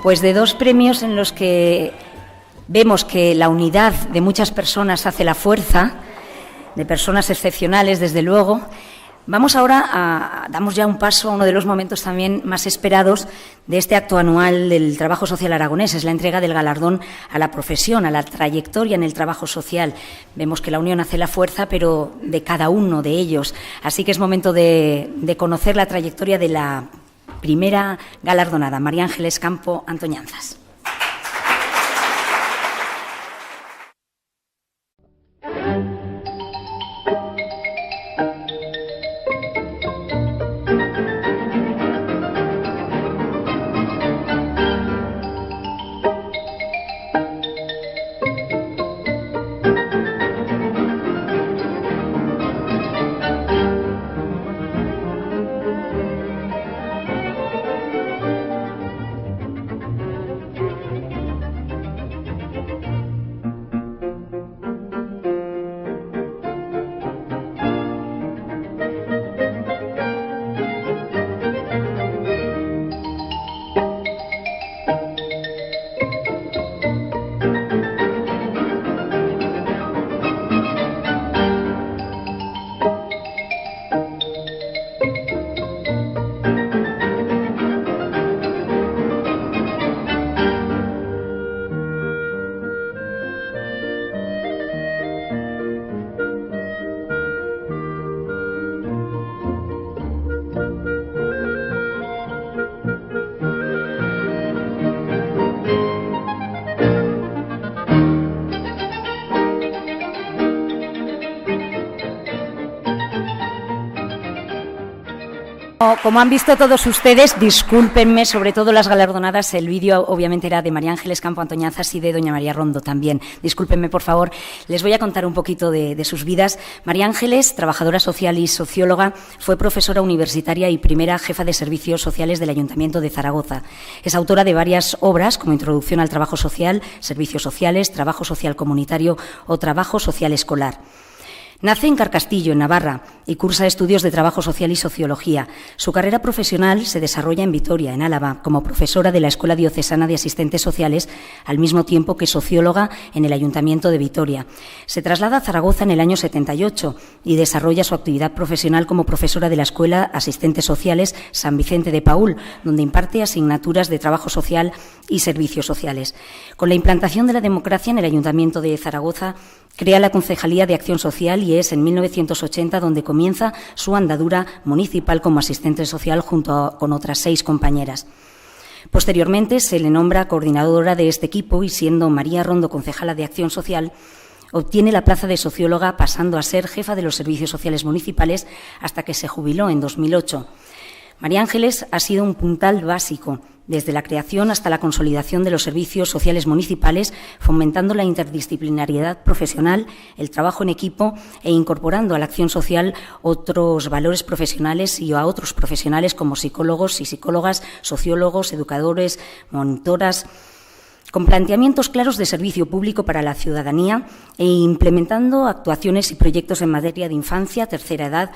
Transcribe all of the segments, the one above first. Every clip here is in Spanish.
Pues de dos premios en los que vemos que la unidad de muchas personas hace la fuerza, de personas excepcionales, desde luego. Vamos ahora damos ya un paso a uno de los momentos también más esperados de este acto anual del trabajo social aragonés. Es la entrega del galardón a la profesión, a la trayectoria en el trabajo social. Vemos que la unión hace la fuerza, pero de cada uno de ellos. Así que es momento de conocer la trayectoria de la primera galardonada, María Ángeles Campo Antoñanzas. Como han visto todos ustedes, discúlpenme, sobre todo las galardonadas, el vídeo obviamente era de María Ángeles Campo Antoñanzas y de doña María Rondo también. Discúlpenme, por favor. Les voy a contar un poquito de sus vidas. María Ángeles, trabajadora social y socióloga, fue profesora universitaria y primera jefa de servicios sociales del Ayuntamiento de Zaragoza. Es autora de varias obras, como Introducción al Trabajo Social, Servicios Sociales, Trabajo Social Comunitario o Trabajo Social Escolar. Nace en Carcastillo, en Navarra, y cursa estudios de Trabajo Social y Sociología. Su carrera profesional se desarrolla en Vitoria, en Álava, como profesora de la Escuela Diocesana de Asistentes Sociales, al mismo tiempo que socióloga en el Ayuntamiento de Vitoria. Se traslada a Zaragoza en el año 78 y desarrolla su actividad profesional como profesora de la Escuela Asistentes Sociales San Vicente de Paúl, donde imparte asignaturas de Trabajo Social y Servicios Sociales. Con la implantación de la democracia en el Ayuntamiento de Zaragoza, crea la Concejalía de Acción Social y es en 1980 donde comienza su andadura municipal como asistente social junto con otras 6 compañeras. Posteriormente se le nombra coordinadora de este equipo y, siendo María Rondo concejala de Acción Social, obtiene la plaza de socióloga, pasando a ser jefa de los servicios sociales municipales hasta que se jubiló en 2008. María Ángeles ha sido un puntal básico desde la creación hasta la consolidación de los servicios sociales municipales, fomentando la interdisciplinariedad profesional, el trabajo en equipo e incorporando a la acción social otros valores profesionales y a otros profesionales como psicólogos y psicólogas, sociólogos, educadores, monitoras, con planteamientos claros de servicio público para la ciudadanía e implementando actuaciones y proyectos en materia de infancia, tercera edad,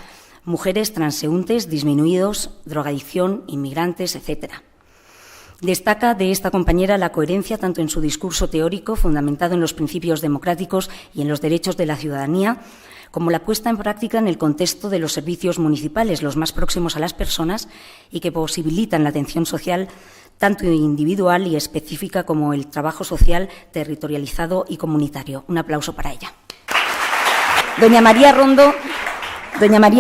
mujeres, transeúntes, disminuidos, drogadicción, inmigrantes, etcétera. Destaca de esta compañera la coherencia tanto en su discurso teórico, fundamentado en los principios democráticos y en los derechos de la ciudadanía, como la puesta en práctica en el contexto de los servicios municipales, los más próximos a las personas y que posibilitan la atención social tanto individual y específica como el trabajo social territorializado y comunitario. Un aplauso para ella. Doña María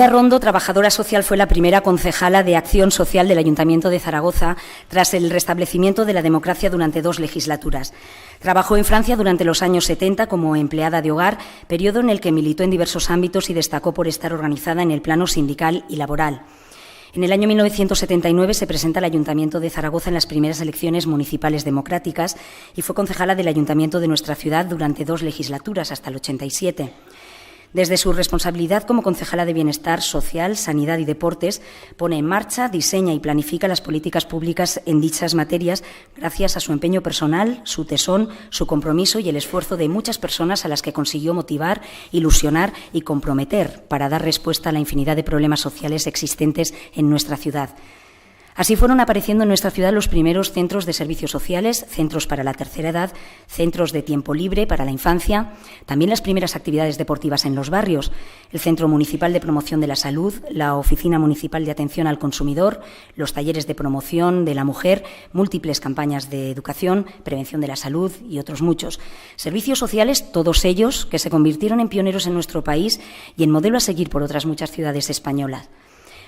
Rondo, trabajadora social, fue la primera concejala de Acción Social del Ayuntamiento de Zaragoza tras el restablecimiento de la democracia durante 2 legislaturas. Trabajó en Francia durante los años 70 como empleada de hogar, periodo en el que militó en diversos ámbitos y destacó por estar organizada en el plano sindical y laboral. En el año 1979 se presenta al Ayuntamiento de Zaragoza en las primeras elecciones municipales democráticas y fue concejala del Ayuntamiento de nuestra ciudad durante 2 legislaturas, hasta el 87. Desde su responsabilidad como concejala de Bienestar Social, Sanidad y Deportes, pone en marcha, diseña y planifica las políticas públicas en dichas materias gracias a su empeño personal, su tesón, su compromiso y el esfuerzo de muchas personas a las que consiguió motivar, ilusionar y comprometer para dar respuesta a la infinidad de problemas sociales existentes en nuestra ciudad. Así fueron apareciendo en nuestra ciudad los primeros centros de servicios sociales, centros para la tercera edad, centros de tiempo libre para la infancia, también las primeras actividades deportivas en los barrios, el Centro Municipal de Promoción de la Salud, la Oficina Municipal de Atención al Consumidor, los talleres de promoción de la mujer, múltiples campañas de educación, prevención de la salud y otros muchos. Servicios sociales, todos ellos, que se convirtieron en pioneros en nuestro país y en modelo a seguir por otras muchas ciudades españolas.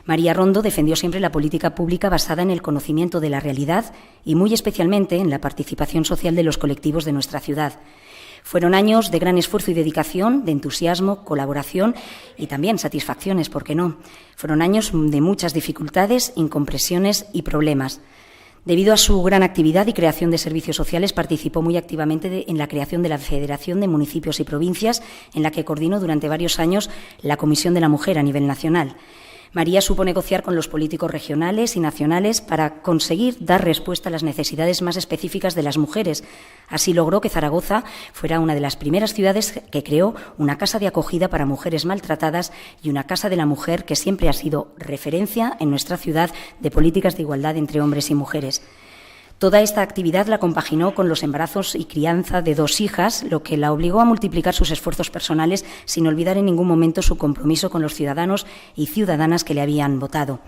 María Rondo defendió siempre la política pública basada en el conocimiento de la realidad y muy especialmente en la participación social de los colectivos de nuestra ciudad. Fueron años de gran esfuerzo y dedicación, de entusiasmo, colaboración y también satisfacciones, ¿por qué no? Fueron años de muchas dificultades, incompresiones y problemas. Debido a su gran actividad y creación de servicios sociales, participó muy activamente en la creación de la Federación de Municipios y Provincias, en la que coordinó durante varios años la Comisión de la Mujer a nivel nacional. María supo negociar con los políticos regionales y nacionales para conseguir dar respuesta a las necesidades más específicas de las mujeres. Así logró que Zaragoza fuera una de las primeras ciudades que creó una casa de acogida para mujeres maltratadas y una casa de la mujer que siempre ha sido referencia en nuestra ciudad de políticas de igualdad entre hombres y mujeres. Toda esta actividad la compaginó con los embarazos y crianza de 2 hijas, lo que la obligó a multiplicar sus esfuerzos personales sin olvidar en ningún momento su compromiso con los ciudadanos y ciudadanas que le habían votado.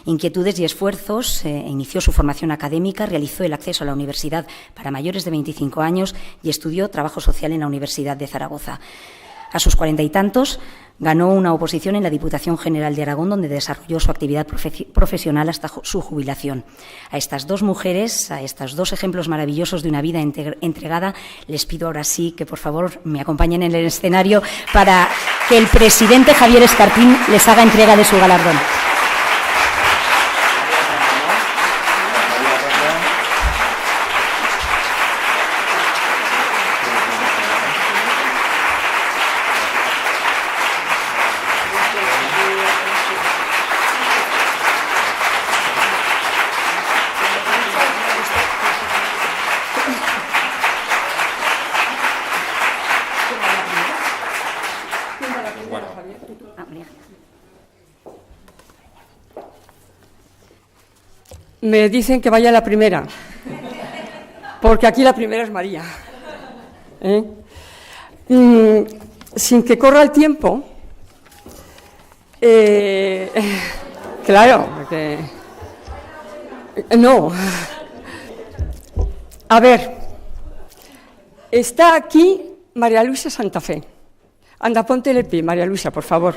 Inquietudes y esfuerzos, inició su formación académica, realizó el acceso a la universidad para mayores de 25 años y estudió trabajo social en la Universidad de Zaragoza. A sus 40 y tantos, ganó una oposición en la Diputación General de Aragón, donde desarrolló su actividad profesional hasta su jubilación. A estas 2 mujeres, a estos 2 ejemplos maravillosos de una vida entregada, les pido ahora sí que, por favor, me acompañen en el escenario para que el presidente Javier Escartín les haga entrega de su galardón. Me dicen que vaya la primera, porque aquí la primera es María. Sin que corra el tiempo, claro, porque no. A ver, está aquí María Luisa Santa Fe. Anda, ponte el pie, María Luisa, por favor.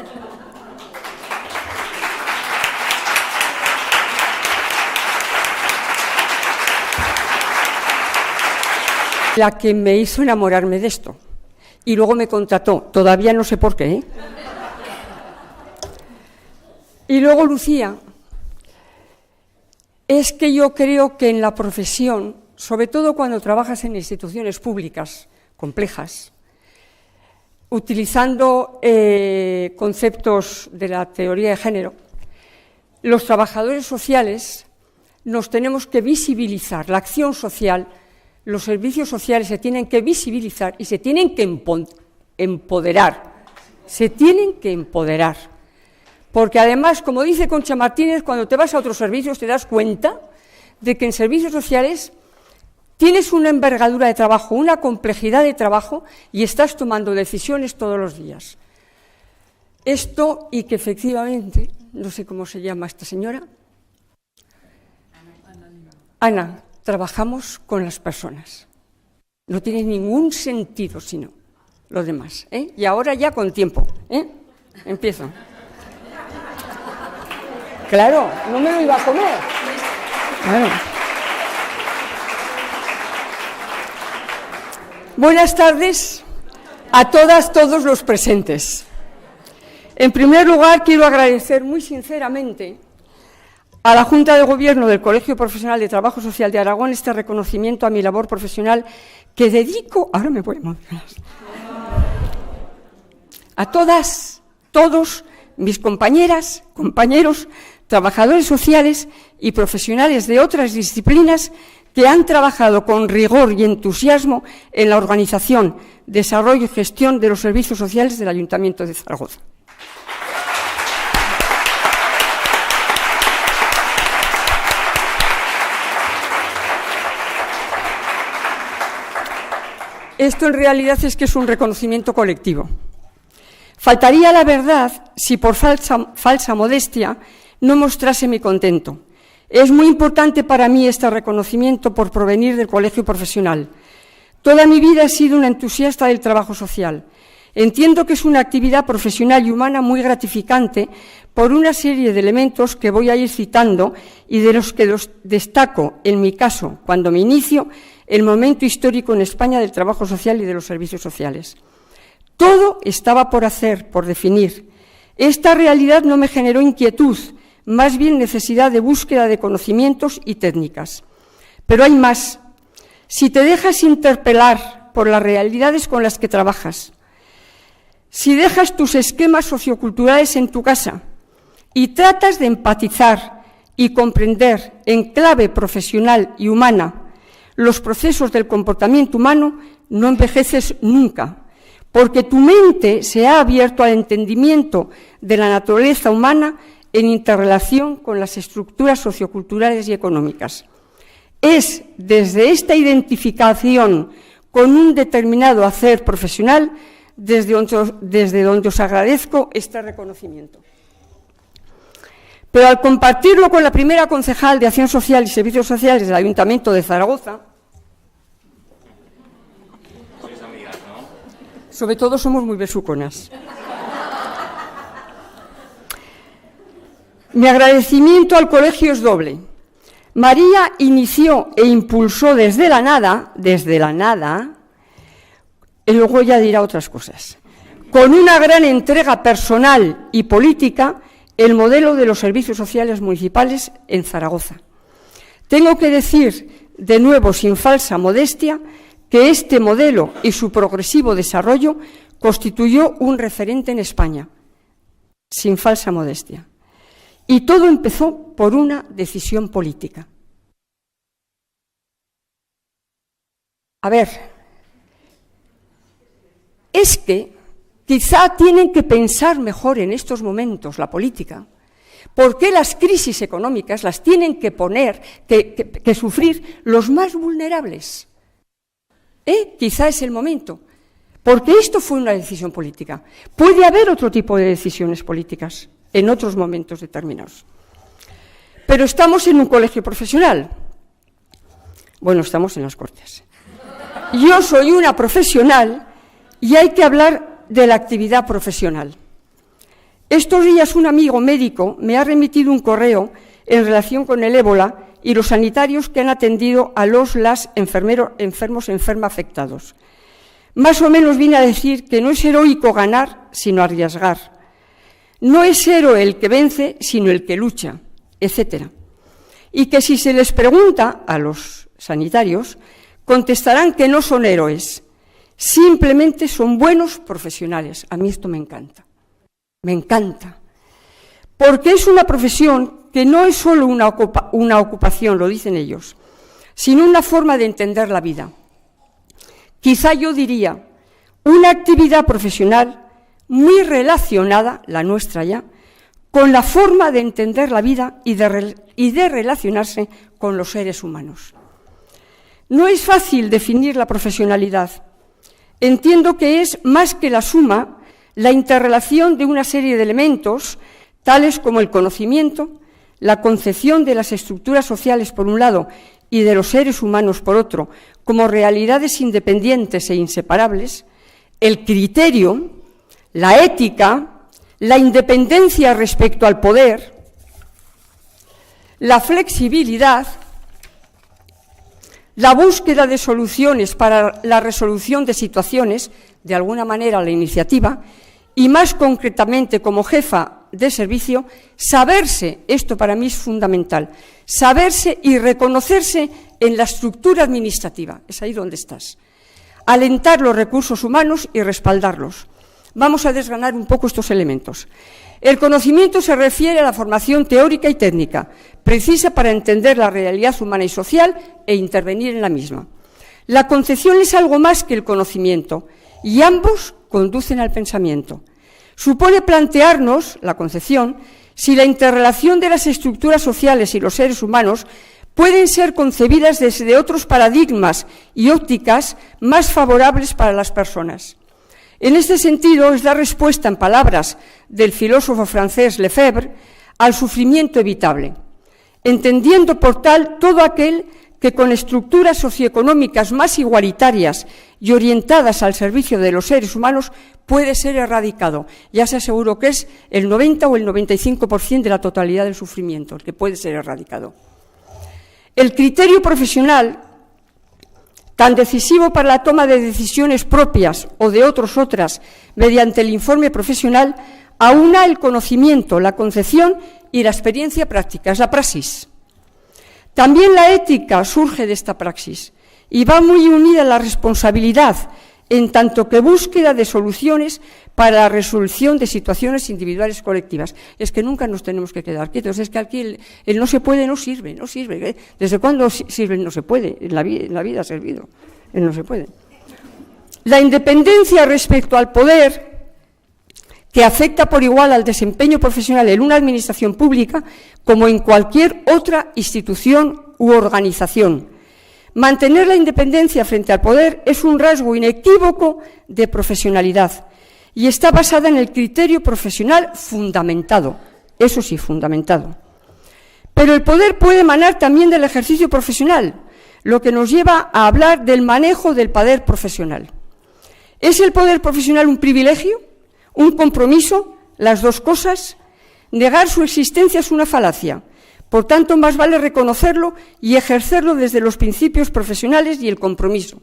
La que me hizo enamorarme de esto. Y luego me contrató, todavía no sé por qué, ¿eh? Y luego Lucía, es que yo creo que en la profesión, sobre todo cuando trabajas en instituciones públicas complejas, utilizando conceptos de la teoría de género, los trabajadores sociales nos tenemos que visibilizar, la acción social. Los servicios sociales se tienen que visibilizar y se tienen que empoderar. Se tienen que empoderar. Porque además, como dice Concha Martínez, cuando te vas a otros servicios te das cuenta de que en servicios sociales tienes una envergadura de trabajo, una complejidad de trabajo y estás tomando decisiones todos los días. Esto y que efectivamente, no sé cómo se llama esta señora, Ana. Trabajamos con las personas. No tiene ningún sentido sino lo demás. Y ahora ya con tiempo. Empiezo. Claro, no me lo iba a comer. Claro. Buenas tardes a todas, todos los presentes. En primer lugar, quiero agradecer muy sinceramente a la Junta de Gobierno del Colegio Profesional de Trabajo Social de Aragón este reconocimiento a mi labor profesional que dedico, ahora me voy a emocionar, a todas, todos mis compañeras, compañeros, trabajadores sociales y profesionales de otras disciplinas que han trabajado con rigor y entusiasmo en la organización, desarrollo y gestión de los servicios sociales del Ayuntamiento de Zaragoza. Esto en realidad es que es un reconocimiento colectivo. Faltaría la verdad si por falsa modestia no mostrase mi contento. Es muy importante para mí este reconocimiento por provenir del colegio profesional. Toda mi vida he sido una entusiasta del trabajo social. Entiendo que es una actividad profesional y humana muy gratificante por una serie de elementos que voy a ir citando y de los que destaco, en mi caso, cuando me inicio, el momento histórico en España del trabajo social y de los servicios sociales. Todo estaba por hacer, por definir. Esta realidad no me generó inquietud, más bien necesidad de búsqueda de conocimientos y técnicas. Pero hay más. Si te dejas interpelar por las realidades con las que trabajas, si dejas tus esquemas socioculturales en tu casa y tratas de empatizar y comprender en clave profesional y humana los procesos del comportamiento humano, no envejeces nunca, porque tu mente se ha abierto al entendimiento de la naturaleza humana en interrelación con las estructuras socioculturales y económicas. Es desde esta identificación con un determinado hacer profesional desde donde os agradezco este reconocimiento. Pero al compartirlo con la primera concejal de Acción Social y Servicios Sociales del Ayuntamiento de Zaragoza, sobre todo somos muy besuconas. Mi agradecimiento al colegio es doble. María inició e impulsó desde la nada, y luego ya dirá otras cosas, con una gran entrega personal y política, el modelo de los servicios sociales municipales en Zaragoza. Tengo que decir, de nuevo, sin falsa modestia, que este modelo y su progresivo desarrollo constituyó un referente en España, sin falsa modestia. Y todo empezó por una decisión política. A ver, es que quizá tienen que pensar mejor en estos momentos la política, porque las crisis económicas las tienen que sufrir los más vulnerables. Quizá es el momento, porque esto fue una decisión política. Puede haber otro tipo de decisiones políticas en otros momentos determinados. Pero estamos en un colegio profesional. Bueno, estamos en las Cortes. Yo soy una profesional y hay que hablar de la actividad profesional. Estos días un amigo médico me ha remitido un correo en relación con el ébola y los sanitarios que han atendido a las enfermos afectados. Más o menos viene a decir que no es heroico ganar, sino arriesgar. No es héroe el que vence, sino el que lucha, etc. Y que si se les pregunta a los sanitarios, contestarán que no son héroes, simplemente son buenos profesionales. A mí esto me encanta, porque es una profesión que no es solo una ocupación, lo dicen ellos, sino una forma de entender la vida. Quizá yo diría, una actividad profesional muy relacionada, la nuestra ya, con la forma de entender la vida y de relacionarse con los seres humanos. No es fácil definir la profesionalidad. Entiendo que es más que la suma, la interrelación de una serie de elementos, tales como el conocimiento, la concepción de las estructuras sociales por un lado y de los seres humanos por otro, como realidades independientes e inseparables, el criterio, la ética, la independencia respecto al poder, la flexibilidad, la búsqueda de soluciones para la resolución de situaciones, de alguna manera la iniciativa, y más concretamente como jefa de servicio, saberse, esto para mí es fundamental, saberse y reconocerse en la estructura administrativa, es ahí donde estás. Alentar los recursos humanos y respaldarlos. Vamos a desgranar un poco estos elementos. El conocimiento se refiere a la formación teórica y técnica, precisa para entender la realidad humana y social e intervenir en la misma. La concepción es algo más que el conocimiento, y ambos conducen al pensamiento. Supone plantearnos, la concepción, si la interrelación de las estructuras sociales y los seres humanos pueden ser concebidas desde otros paradigmas y ópticas más favorables para las personas. En este sentido, es la respuesta, en palabras del filósofo francés Lefebvre, al sufrimiento evitable, entendiendo por tal todo aquel que con estructuras socioeconómicas más igualitarias y orientadas al servicio de los seres humanos puede ser erradicado. Ya se aseguró que es el 90 o el 95% de la totalidad del sufrimiento el que puede ser erradicado. El criterio profesional, tan decisivo para la toma de decisiones propias o de otras, mediante el informe profesional, aúna el conocimiento, la concepción y la experiencia práctica, es la praxis. También la ética surge de esta praxis y va muy unida a la responsabilidad, en tanto que búsqueda de soluciones para la resolución de situaciones individuales colectivas. Es que nunca nos tenemos que quedar quietos, es que aquí el no se puede no sirve. ¿Desde cuándo sirve el no se puede? En la vida ha servido, el no se puede. La independencia respecto al poder, que afecta por igual al desempeño profesional en una administración pública como en cualquier otra institución u organización. Mantener la independencia frente al poder es un rasgo inequívoco de profesionalidad y está basada en el criterio profesional fundamentado, eso sí, fundamentado. Pero el poder puede emanar también del ejercicio profesional, lo que nos lleva a hablar del manejo del poder profesional. ¿Es el poder profesional un privilegio? ¿Un compromiso? ¿Las dos cosas? Negar su existencia es una falacia. Por tanto, más vale reconocerlo y ejercerlo desde los principios profesionales y el compromiso.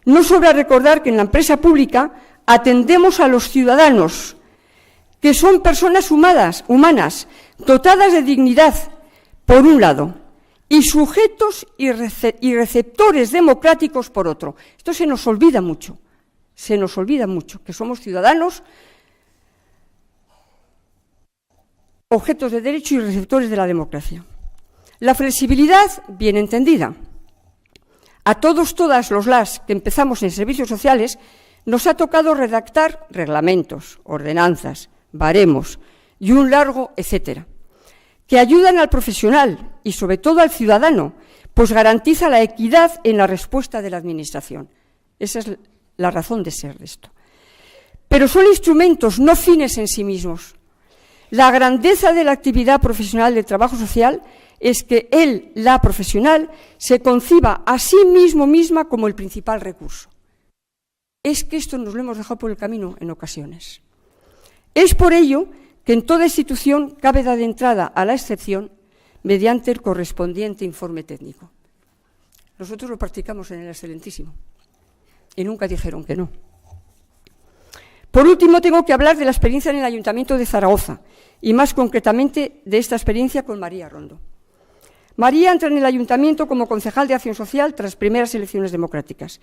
No sobra recordar que en la empresa pública atendemos a los ciudadanos, que son personas humanas, dotadas de dignidad, por un lado, y sujetos y receptores democráticos, por otro. Esto se nos olvida mucho, que somos ciudadanos, objetos de derecho y receptores de la democracia. La flexibilidad, bien entendida. A todas las que empezamos en servicios sociales, nos ha tocado redactar reglamentos, ordenanzas, baremos y un largo etcétera, que ayudan al profesional y sobre todo al ciudadano, pues garantiza la equidad en la respuesta de la Administración. Esa es la razón de ser de esto. Pero son instrumentos, no fines en sí mismos. La grandeza de la actividad profesional del trabajo social es que la profesional, se conciba a sí misma como el principal recurso. Es que esto nos lo hemos dejado por el camino en ocasiones. Es por ello que en toda institución cabe dar entrada a la excepción mediante el correspondiente informe técnico. Nosotros lo practicamos en el Excelentísimo y nunca dijeron que no. Por último, tengo que hablar de la experiencia en el Ayuntamiento de Zaragoza y más concretamente de esta experiencia con María Rondo. María entra en el Ayuntamiento como concejal de Acción Social tras primeras elecciones democráticas.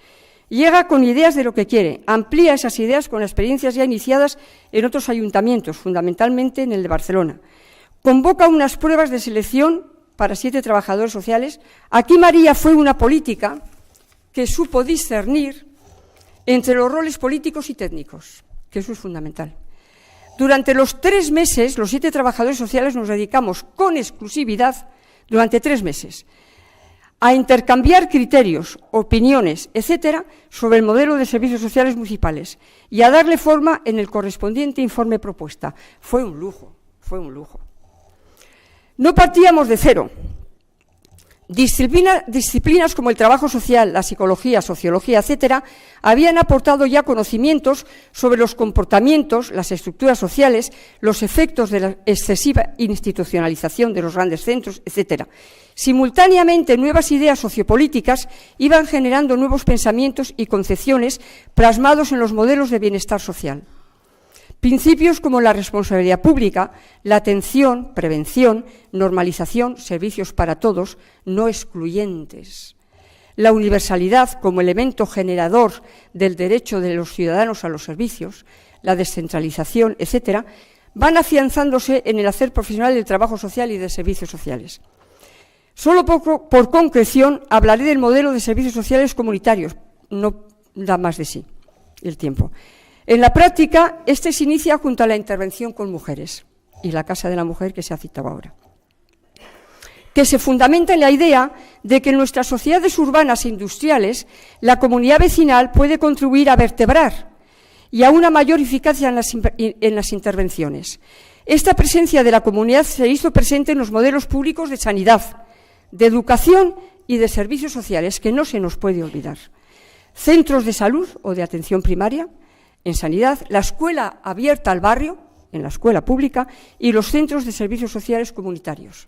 Llega con ideas de lo que quiere, amplía esas ideas con experiencias ya iniciadas en otros ayuntamientos, fundamentalmente en el de Barcelona. Convoca unas pruebas de selección para 7 trabajadores sociales. Aquí María fue una política que supo discernir entre los roles políticos y técnicos, que eso es fundamental. Durante los 3 meses, los 7 trabajadores sociales nos dedicamos con exclusividad, durante 3 meses, a intercambiar criterios, opiniones, etcétera, sobre el modelo de servicios sociales municipales y a darle forma en el correspondiente informe propuesta. Fue un lujo. No partíamos de cero. Disciplinas como el trabajo social, la psicología, sociología, etcétera, habían aportado ya conocimientos sobre los comportamientos, las estructuras sociales, los efectos de la excesiva institucionalización de los grandes centros, etcétera. Simultáneamente, nuevas ideas sociopolíticas iban generando nuevos pensamientos y concepciones plasmados en los modelos de bienestar social. Principios como la responsabilidad pública, la atención, prevención, normalización, servicios para todos, no excluyentes. La universalidad como elemento generador del derecho de los ciudadanos a los servicios, la descentralización, etcétera, van afianzándose en el hacer profesional del trabajo social y de servicios sociales. Solo por concreción hablaré del modelo de servicios sociales comunitarios, no da más de sí el tiempo. En la práctica, este se inicia junto a la intervención con mujeres y la Casa de la Mujer que se ha citado ahora. que se fundamenta en la idea de que en nuestras sociedades urbanas e industriales la comunidad vecinal puede contribuir a vertebrar y a una mayor eficacia en las intervenciones. Esta presencia de la comunidad se hizo presente en los modelos públicos de sanidad, de educación y de servicios sociales, que no se nos puede olvidar. Centros de salud o de atención primaria, en sanidad, la escuela abierta al barrio, en la escuela pública, y los centros de servicios sociales comunitarios.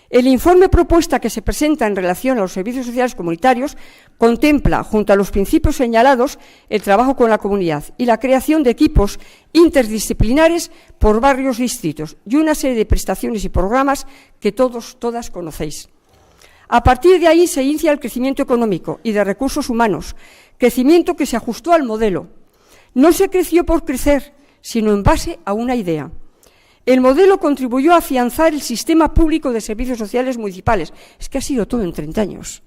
El informe propuesta que se presenta en relación a los servicios sociales comunitarios contempla, junto a los principios señalados, el trabajo con la comunidad y la creación de equipos interdisciplinares por barrios distintos y una serie de prestaciones y programas que todas conocéis. A partir de ahí se inicia el crecimiento económico y de recursos humanos, crecimiento que se ajustó al modelo. No se creció por crecer, sino en base a una idea. El modelo contribuyó a afianzar el sistema público de servicios sociales municipales. Es que ha sido todo en 30 años.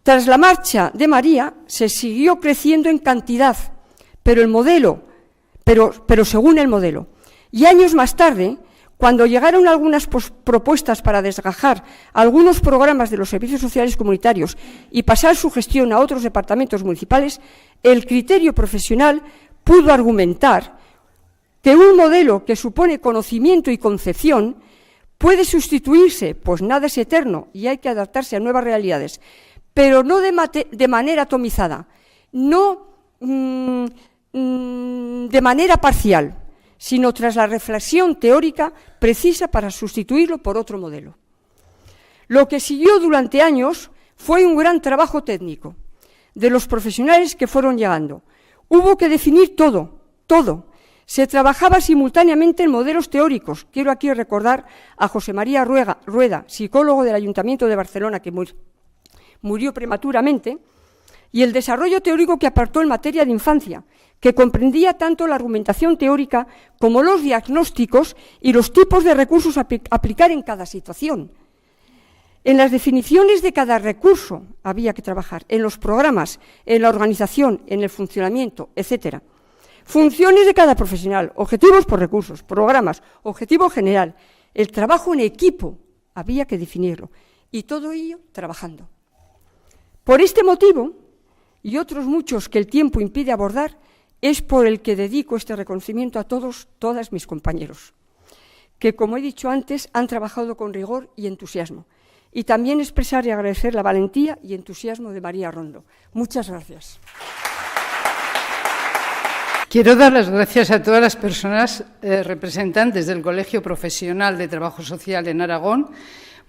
Tras la marcha de María, se siguió creciendo en cantidad, pero según el modelo. Y años más tarde, cuando llegaron algunas propuestas para desgajar algunos programas de los servicios sociales comunitarios y pasar su gestión a otros departamentos municipales, el criterio profesional pudo argumentar que un modelo que supone conocimiento y concepción puede sustituirse, pues nada es eterno y hay que adaptarse a nuevas realidades, pero no de manera atomizada, no de manera parcial, sino tras la reflexión teórica precisa para sustituirlo por otro modelo. Lo que siguió durante años fue un gran trabajo técnico de los profesionales que fueron llegando. Hubo que definir todo. Se trabajaba simultáneamente en modelos teóricos. Quiero aquí recordar a José María Rueda, psicólogo del Ayuntamiento de Barcelona, que murió prematuramente, y el desarrollo teórico que aportó en materia de infancia, que comprendía tanto la argumentación teórica como los diagnósticos y los tipos de recursos a aplicar en cada situación. En las definiciones de cada recurso había que trabajar, en los programas, en la organización, en el funcionamiento, etcétera. Funciones de cada profesional, objetivos por recursos, programas, objetivo general. El trabajo en equipo había que definirlo y todo ello trabajando. Por este motivo, y otros muchos que el tiempo impide abordar, es por el que dedico este reconocimiento a todas mis compañeros, que, como he dicho antes, han trabajado con rigor y entusiasmo. Y también expresar y agradecer la valentía y entusiasmo de María Rondo. Muchas gracias. Quiero dar las gracias a todas las personas representantes del Colegio Profesional de Trabajo Social en Aragón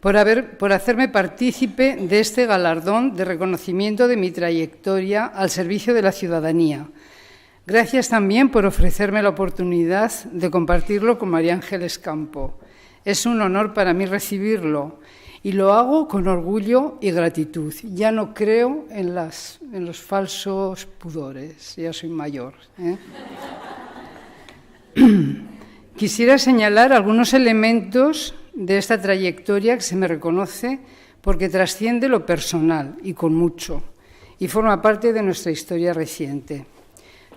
por hacerme partícipe de este galardón de reconocimiento de mi trayectoria al servicio de la ciudadanía. Gracias también por ofrecerme la oportunidad de compartirlo con María Ángeles Campo. Es un honor para mí recibirlo y lo hago con orgullo y gratitud. Ya no creo en los falsos pudores, ya soy mayor. Quisiera señalar algunos elementos de esta trayectoria que se me reconoce porque trasciende lo personal y con mucho, y forma parte de nuestra historia reciente.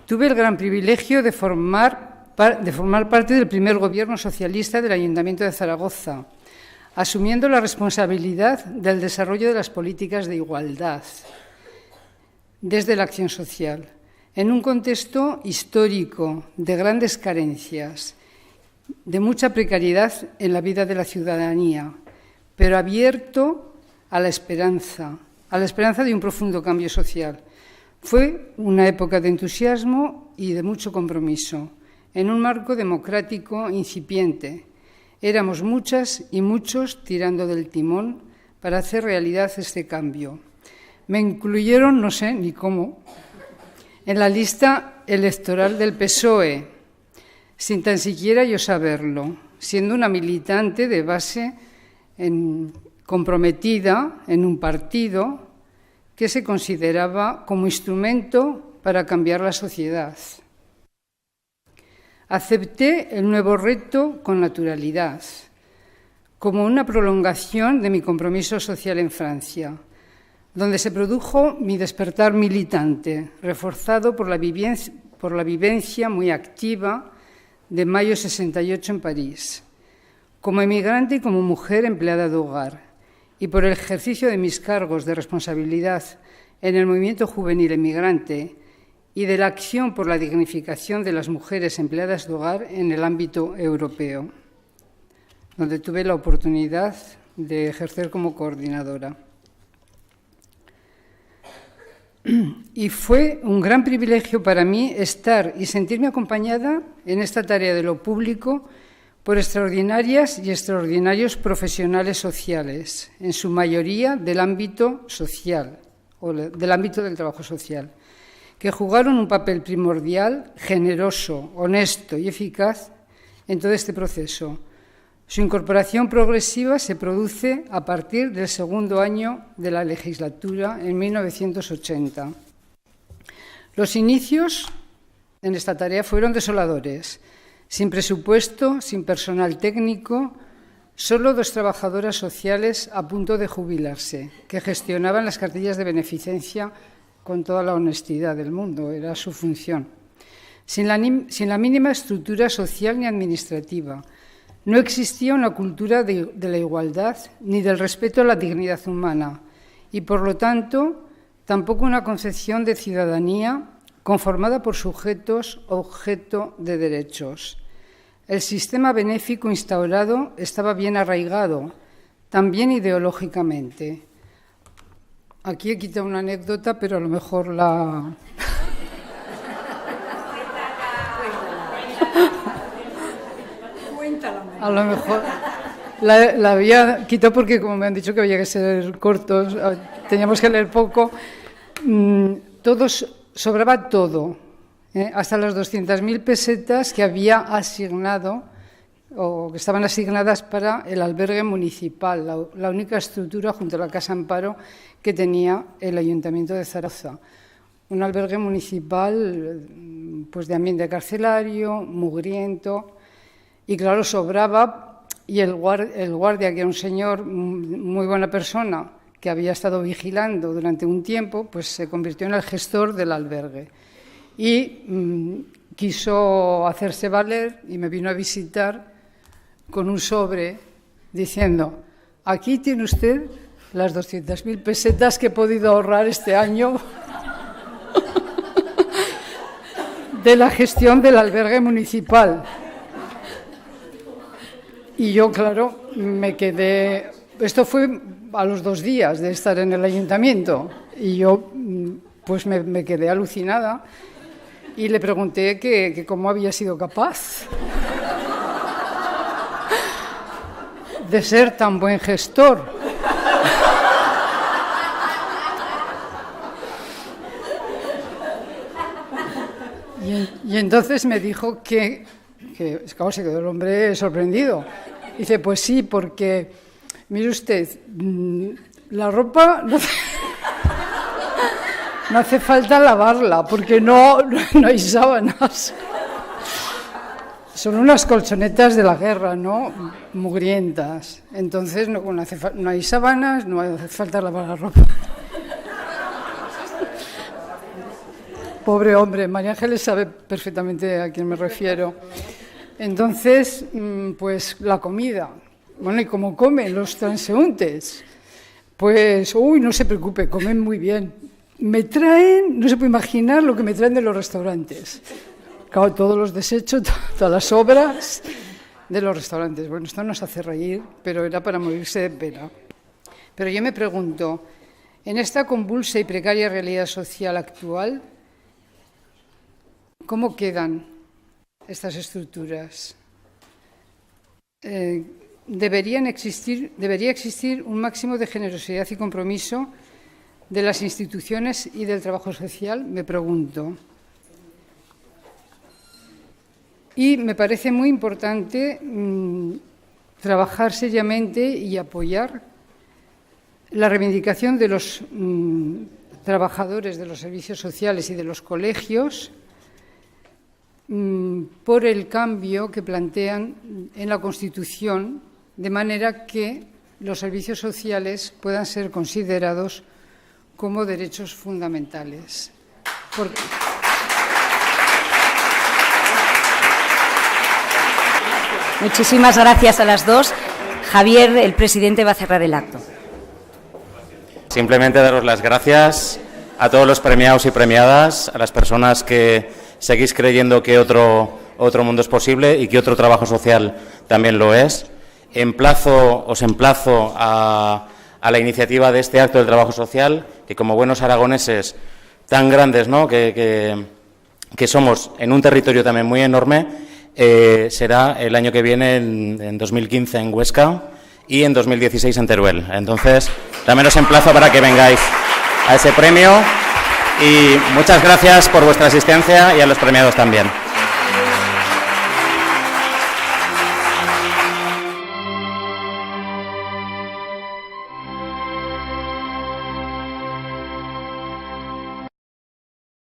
Tuve el gran privilegio de formar parte del primer gobierno socialista del Ayuntamiento de Zaragoza, asumiendo la responsabilidad del desarrollo de las políticas de igualdad desde la acción social, en un contexto histórico de grandes carencias, de mucha precariedad en la vida de la ciudadanía, pero abierto a la esperanza de un profundo cambio social. Fue una época de entusiasmo y de mucho compromiso, en un marco democrático incipiente. Éramos muchas y muchos tirando del timón para hacer realidad este cambio. Me incluyeron, no sé ni cómo, en la lista electoral del PSOE, sin tan siquiera yo saberlo, siendo una militante de base comprometida en un partido que se consideraba como instrumento para cambiar la sociedad. Acepté el nuevo reto con naturalidad, como una prolongación de mi compromiso social en Francia, donde se produjo mi despertar militante, reforzado por la vivencia muy activa de mayo 68 en París. como emigrante y como mujer empleada de hogar, y por el ejercicio de mis cargos de responsabilidad en el movimiento juvenil emigrante y de la acción por la dignificación de las mujeres empleadas de hogar en el ámbito europeo, donde tuve la oportunidad de ejercer como coordinadora. Y fue un gran privilegio para mí estar y sentirme acompañada en esta tarea de lo público por extraordinarias y extraordinarios profesionales sociales, en su mayoría del ámbito social, o del ámbito del trabajo social, que jugaron un papel primordial, generoso, honesto y eficaz en todo este proceso. Su incorporación progresiva se produce a partir del segundo año de la legislatura, en 1980. Los inicios en esta tarea fueron desoladores. Sin presupuesto, sin personal técnico, solo 2 trabajadoras sociales a punto de jubilarse, que gestionaban las cartillas de beneficencia con toda la honestidad del mundo, era su función. Sin la mínima estructura social ni administrativa. No existía una cultura de la igualdad ni del respeto a la dignidad humana y, por lo tanto, tampoco una concepción de ciudadanía conformada por sujetos objeto de derechos. El sistema benéfico instaurado estaba bien arraigado, también ideológicamente. Aquí he quitado una anécdota, pero a lo mejor la... A lo mejor la había quitado porque, como me han dicho que había que ser cortos, teníamos que leer poco. Sobraba todo, hasta las 200.000 pesetas que había asignado o que estaban asignadas para el albergue municipal, la única estructura junto a la Casa Amparo que tenía el Ayuntamiento de Zaragoza. Un albergue municipal pues de ambiente carcelario, mugriento. Y claro, sobraba, y el guardia, que era un señor muy buena persona, que había estado vigilando durante un tiempo, pues se convirtió en el gestor del albergue. Y quiso hacerse valer y me vino a visitar con un sobre diciendo: aquí tiene usted las 200.000 pesetas que he podido ahorrar este año de la gestión del albergue municipal. Y yo, claro, me quedé... Esto fue a los 2 días de estar en el ayuntamiento. Y yo, pues me quedé alucinada. Y le pregunté que cómo había sido capaz de ser tan buen gestor. Y entonces me dijo que claro, se quedó el hombre sorprendido. Dice, pues sí, porque, mire usted, la ropa no hace falta lavarla, porque no hay sábanas. Son unas colchonetas de la guerra, ¿no? Mugrientas. Entonces no hay sábanas, no hace falta lavar la ropa. Pobre hombre, María Ángeles sabe perfectamente a quién me refiero. Entonces, pues la comida. Bueno, ¿y cómo comen los transeúntes? Pues, no se preocupe, comen muy bien. Me traen, no se puede imaginar lo que me traen de los restaurantes. Claro, todos los desechos, todas las obras de los restaurantes. Bueno, esto nos hace reír, pero era para morirse de pena. Pero yo me pregunto, en esta convulsa y precaria realidad social actual, ¿cómo quedan estas estructuras? Debería existir un máximo de generosidad y compromiso de las instituciones y del trabajo social, me pregunto. Y me parece muy importante trabajar seriamente y apoyar la reivindicación de los trabajadores de los servicios sociales y de los colegios por el cambio que plantean en la Constitución, de manera que los servicios sociales puedan ser considerados como derechos fundamentales. Muchísimas gracias a las dos. Javier, el presidente, va a cerrar el acto. Simplemente daros las gracias a todos los premiados y premiadas, a las personas que seguís creyendo que otro mundo es posible y que otro trabajo social también lo es. Os emplazo a la iniciativa de este acto del trabajo social, que como buenos aragoneses tan grandes, ¿no?, que somos en un territorio también muy enorme, será el año que viene, en 2015, en Huesca, y en 2016 en Teruel. Entonces, también os emplazo para que vengáis a ese premio y muchas gracias por vuestra asistencia y a los premiados también.